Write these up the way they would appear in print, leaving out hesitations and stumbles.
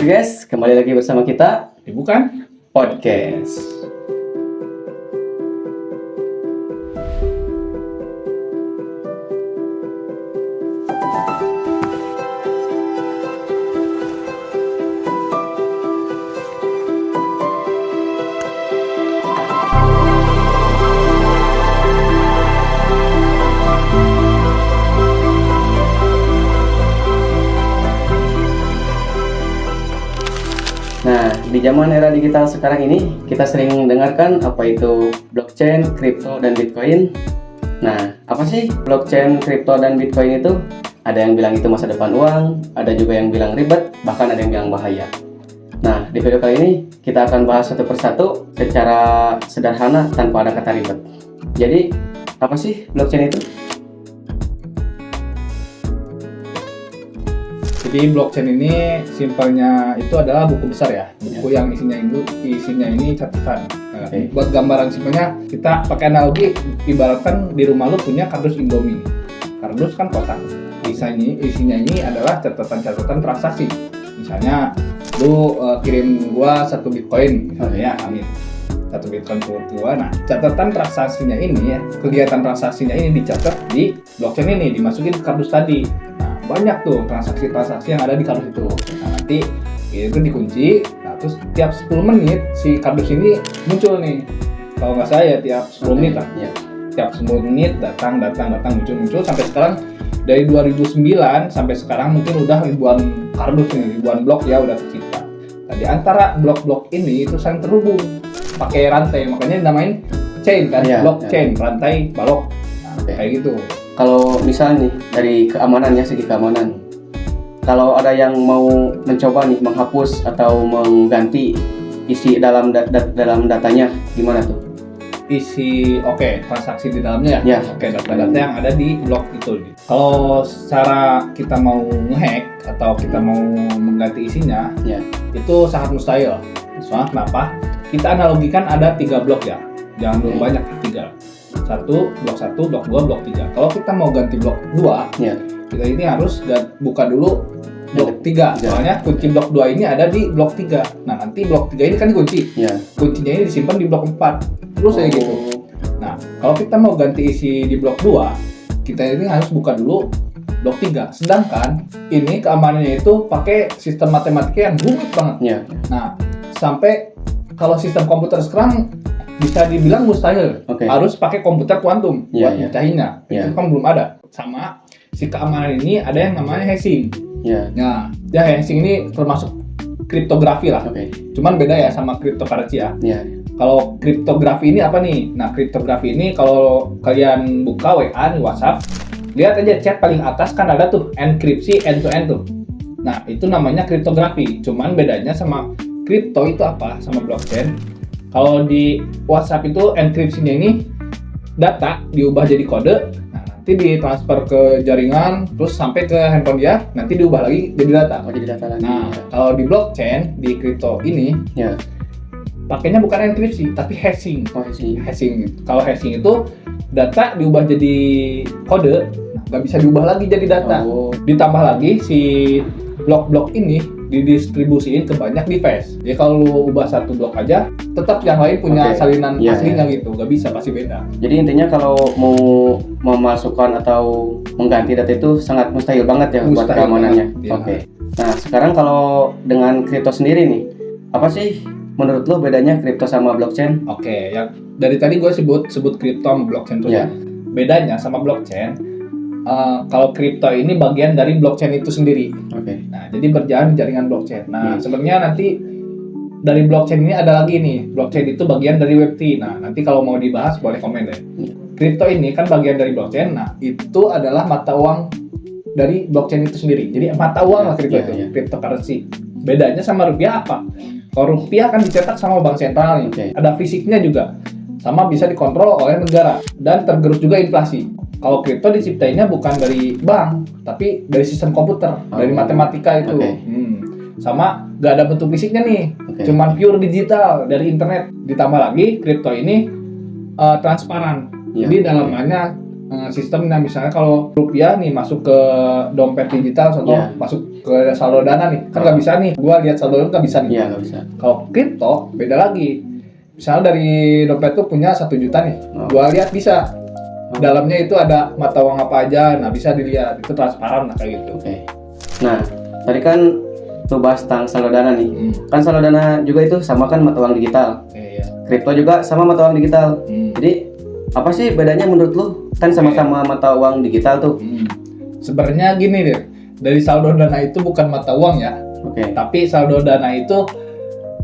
Oke guys, kembali lagi bersama kita Bukan Podcast. Nah, di zaman era digital sekarang ini, kita sering mendengarkan apa itu blockchain, kripto, dan bitcoin. Nah, apa sih blockchain, kripto, dan bitcoin itu? Ada yang bilang itu masa depan uang, ada juga yang bilang ribet, bahkan ada yang bilang bahaya. Nah, di video kali ini, kita akan bahas satu persatu secara sederhana tanpa ada kata ribet. Jadi, apa sih blockchain itu? Jadi blockchain ini simpelnya itu adalah buku besar ya, buku yang isinya ini catatan. Nah, buat gambaran simpelnya kita pakai analogi, ibaratkan di rumah lu punya kardus Indomie. Kardus kan kotak. Isinya ini adalah catatan transaksi. Misalnya lu kirim gua 1 Bitcoin misalnya ya, amin. 1 Bitcoin ke gua. Nah, catatan transaksinya ini ya, kegiatan transaksinya ini dicatat di blockchain ini, dimasukin ke kardus tadi. Banyak tuh transaksi-transaksi yang ada di kardus itu. Nah, nanti itu dikunci. Nah, terus tiap 10 menit si kardus ini muncul nih. Kalau nggak salah ya tiap 10 menit lah. Ya. Tiap 10 menit datang muncul sampai sekarang dari 2009 sampai sekarang mungkin udah ribuan kardus nih, ribuan blok ya udah tercipta. Nah, di antara blok-blok ini itu saling terhubung pakai rantai, makanya dinamain chain kan, blockchain, rantai balok. Nah, kayak gitu. Kalau misalnya nih dari keamanan ya, segi keamanan, kalau ada yang mau mencoba nih menghapus atau mengganti isi dalam datanya, gimana tuh? Transaksi di dalamnya ya. Data-data yang ada di blok itu. Kalau secara kita mau ngehack atau kita mau mengganti isinya, itu sangat mustahil. Soalnya kenapa? Kita analogikan ada 3 blok ya, jangan dulu banyak, 3. Blok 1, blok 2, blok 3. Kalau kita mau ganti blok 2, kita ini harus buka dulu blok 3. Soalnya kunci blok 2 ini ada di blok 3. Nah, nanti blok 3 ini kan dikunci. Kuncinya ini disimpan di blok 4. Terus kayak gitu. Nah, kalau kita mau ganti isi di blok 2, kita ini harus buka dulu blok 3. Sedangkan ini keamanannya itu pakai sistem matematika yang rumit banget. Nah, sampai kalau sistem komputer sekarang bisa dibilang mustahil, harus pakai komputer kuantum buat mecahinnya. Itu kan belum ada. Sama si keamanan ini ada yang namanya hashing. Nah, hashing ini termasuk kriptografi lah. Cuman beda ya sama cryptocurrency ya. Kalau kriptografi ini apa nih? Nah, kriptografi ini kalau kalian buka WA nih, WhatsApp, lihat aja chat paling atas kan ada tuh enkripsi end to end tuh. Nah, itu namanya kriptografi. Cuman bedanya sama kripto itu apa? Sama blockchain. Kalau di WhatsApp itu enkripsinya ini data diubah jadi kode, nah, nanti ditransfer ke jaringan, terus sampai ke handphone dia, nanti diubah lagi jadi data. Nah, kalau di blockchain, di kripto ini, pakainya bukan enkripsi, tapi hashing. Hashing. Kalau hashing itu data diubah jadi kode, nggak bisa diubah lagi jadi data. Ditambah lagi si blok-blok ini didistribusiin ke banyak device. Jadi kalau lu ubah 1 blok aja, tetap yang lain punya salinan aslinya gitu, nggak bisa, pasti beda. Jadi intinya kalau mau memasukkan atau mengganti data itu sangat mustahil banget ya buat keamanannya. Nah, sekarang kalau dengan kripto sendiri nih, apa sih menurut lo bedanya kripto sama blockchain? Yang dari tadi gue sebut kripto sama blockchain tuh ya. Bedanya sama blockchain, kalau kripto ini bagian dari blockchain itu sendiri. Nah, jadi berjalan di jaringan blockchain. Nah, sebenarnya nanti dari blockchain ini ada lagi nih. Blockchain itu bagian dari Web3. Nah, nanti kalau mau dibahas boleh komen deh. Kripto ini kan bagian dari blockchain. Nah, itu adalah mata uang dari blockchain itu sendiri. Jadi mata uang lah kripto itu, cryptocurrency. Bedanya sama rupiah apa? Kalau rupiah kan dicetak sama bank sentral nih. Ada fisiknya juga. Sama bisa dikontrol oleh negara dan tergerus juga inflasi. Kalau kripto diciptainnya bukan dari bank, tapi dari sistem komputer, dari matematika itu. Sama gak ada bentuk fisiknya nih, cuman pure digital dari internet. Ditambah lagi kripto ini transparan. Jadi dalamnya sistemnya misalnya kalau rupiah nih masuk ke dompet digital, contoh masuk Kalau ada saldo Dana nih, kan nggak bisa nih. Gua lihat saldo lu nggak bisa nih. Iya, nggak bisa. Kalau kripto beda lagi. Misalnya dari dompet tuh punya 1 juta nih, gua lihat bisa. Dalamnya itu ada mata uang apa aja, nah bisa dilihat. Itu transparan lah kayak gitu. Oke. Nah, tadi kan lu bahas tentang saldo Dana nih. Kan saldo Dana juga itu sama kan mata uang digital. Iya. Kripto juga sama mata uang digital. Jadi apa sih bedanya menurut lu? Kan sama-sama mata uang digital tuh. Sebenarnya gini deh, dari saldo Dana itu bukan mata uang ya. Oke. Tapi saldo Dana itu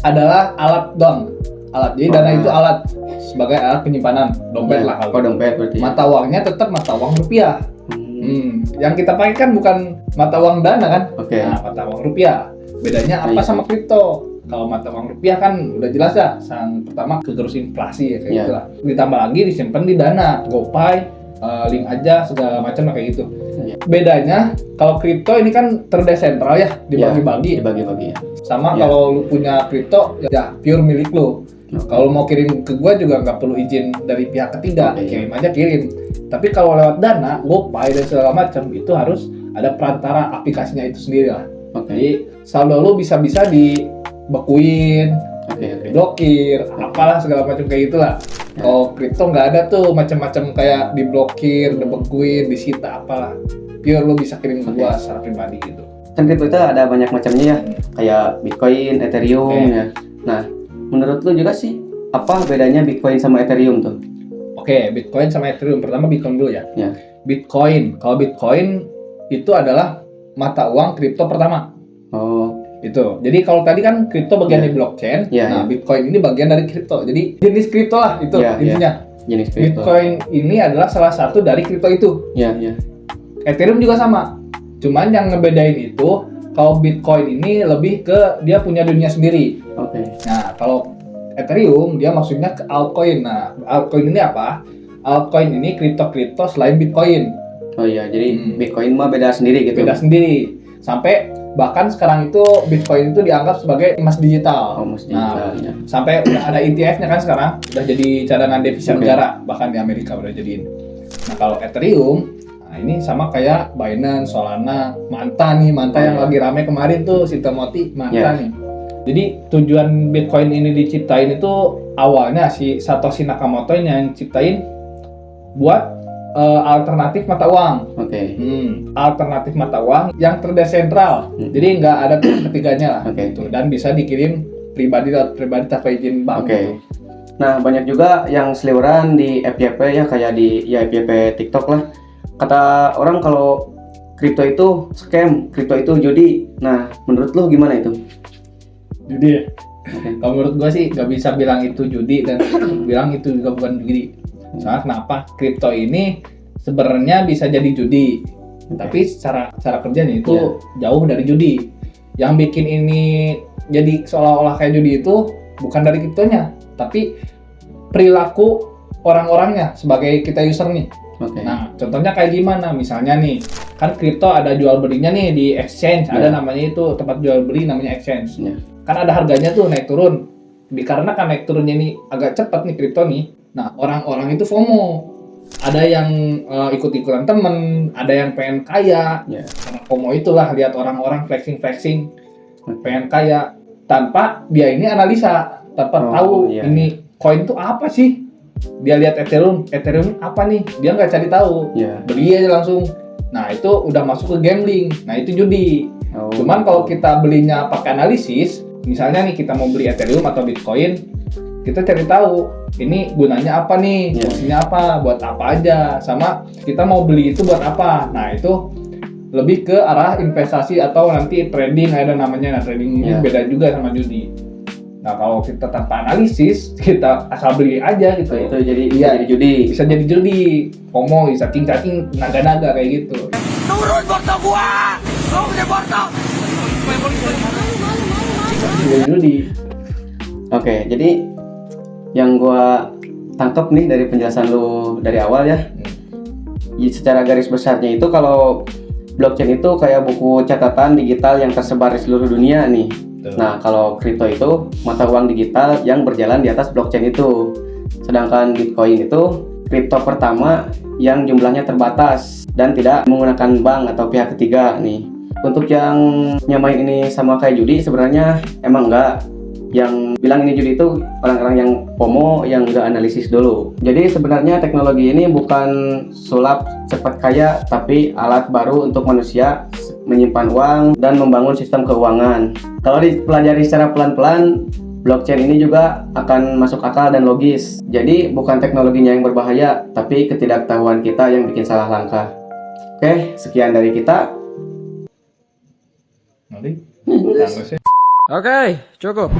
adalah alat doang. Jadi Dana itu alat sebagai alat penyimpanan dompet lah. Oh, dompet berarti. Mata uangnya tetap mata uang rupiah. Yang kita pakai kan bukan mata uang Dana kan? Oke. Nah, mata uang rupiah. Bedanya apa sama kripto? Kalau mata uang rupiah kan udah jelas ya. Yang pertama kegerus inflasi ya kayak gitu lah. Ditambah lagi disimpan di Dana, GoPay, link aja segala macam kayak gitu. Bedanya kalau kripto ini kan terdesentral ya, dibagi-bagi. Dibagi-bagi ya. Sama kalau lu punya kripto ya pure milik lu. Kalau mau kirim ke gua juga nggak perlu izin dari pihak ketiga, kirim aja kirim. Tapi kalau lewat Dana, GoPay dan segala macam itu harus ada perantara aplikasinya itu sendiri lah. Jadi saldo lu bisa-bisa dibekuin, blokir, apalah segala macam kayak gitulah. Kalau kripto nggak ada tuh macam-macam kayak diblokir, dibekuin, disita apalah. Pure lu bisa kirim ke gua secara pribadi gitu. Kan kripto itu ada banyak macamnya ya, kayak Bitcoin, Ethereum ya. Nah, menurut lu juga sih apa bedanya Bitcoin sama Ethereum tuh? Oke, Bitcoin sama Ethereum. Pertama Bitcoin dulu ya. Bitcoin. Kalau Bitcoin itu adalah mata uang kripto pertama. Oh, itu. Jadi kalau tadi kan kripto bagian dari blockchain. Nah, Bitcoin ini bagian dari kripto. Jadi jenis kripto lah itu intinya. Jenis kripto. Bitcoin ini adalah salah satu dari kripto itu. Ethereum juga sama. Cuman yang ngebedain itu kalau Bitcoin ini lebih ke dia punya dunia sendiri. Nah, kalau Ethereum dia maksudnya ke altcoin. Nah, altcoin ini apa? Altcoin ini kripto-kripto selain Bitcoin. Oh iya, jadi Bitcoin mah beda sendiri gitu. Beda sendiri. Sampai bahkan sekarang itu Bitcoin itu dianggap sebagai emas digital. Emas digital. Nah, sampai udah ada ETF-nya kan sekarang, udah jadi cadangan devisa negara, bahkan di Amerika udah jadiin. Nah, kalau Ethereum, nah ini sama kayak Binance, Solana, Manta yang lagi rame kemarin tuh, si Timothy Manta nih. Jadi tujuan Bitcoin ini diciptain itu awalnya si Satoshi Nakamoto yang ciptain buat alternatif mata uang. Alternatif mata uang yang terdesentral. Jadi nggak ada ketiganya lah. Gitu. Dan bisa dikirim pribadi tanpa izin bank. Nah, banyak juga yang seliweran di FYP ya, kayak di FYP TikTok lah. Kata orang kalau kripto itu scam, kripto itu judi. Nah, menurut lo gimana itu? Judi. Kalau menurut gua sih nggak bisa bilang itu judi dan bilang itu juga bukan judi. Soalnya kenapa? Kripto ini sebenarnya bisa jadi judi, tapi secara kerjanya itu jauh dari judi. Yang bikin ini jadi seolah-olah kayak judi itu bukan dari kriptonya, tapi perilaku orang-orangnya sebagai kita user nih. Nah, contohnya kayak gimana? Misalnya nih, kan kripto ada jual belinya nih di exchange, ada namanya itu tempat jual beli namanya exchange. Kan ada harganya tuh naik turun. Dikarenakan naik turunnya ini agak cepat nih kripto nih. Nah, orang-orang itu FOMO. Ada yang ikut-ikutan temen, ada yang pengen kaya. Karena FOMO itulah lihat orang-orang flexing, pengen kaya tanpa dia ini analisa, tanpa tahu ini koin itu apa sih. Dia lihat Ethereum apa nih? Dia nggak cari tahu, beli aja langsung. Nah, itu udah masuk ke gambling. Nah, itu judi. Cuman kalau kita belinya pakai analisis, misalnya nih kita mau beli Ethereum atau Bitcoin, kita cari tahu ini gunanya apa nih, fungsinya apa, buat apa aja, sama kita mau beli itu buat apa. Nah, itu lebih ke arah investasi atau nanti trading, ada namanya. Nah, trading ini beda juga sama judi. Nah, kalau kita tanpa analisis, kita asal beli aja gitu. Itu jadi judi. Bisa jadi judi. FOMO, bisa cacing naga-naga kayak gitu. Turun borto gua! Gua punya borto! Jadi judi. Jadi yang gua tangkap nih dari penjelasan lu dari awal ya, secara garis besarnya itu kalau blockchain itu kayak buku catatan digital yang tersebar di seluruh dunia nih. Nah, kalau kripto itu mata uang digital yang berjalan di atas blockchain itu. Sedangkan Bitcoin itu kripto pertama yang jumlahnya terbatas dan tidak menggunakan bank atau pihak ketiga nih. Untuk yang nyamain ini sama kayak judi, sebenarnya emang enggak. Yang bilang ini judi itu orang-orang yang FOMO, yang nggak analisis dulu. Jadi sebenarnya teknologi ini bukan sulap cepat kaya, tapi alat baru untuk manusia menyimpan uang dan membangun sistem keuangan. Kalau dipelajari secara pelan-pelan, blockchain ini juga akan masuk akal dan logis. Jadi bukan teknologinya yang berbahaya, tapi ketidaktahuan kita yang bikin salah langkah. Oke, sekian dari kita. Nanti, Oke, cukup.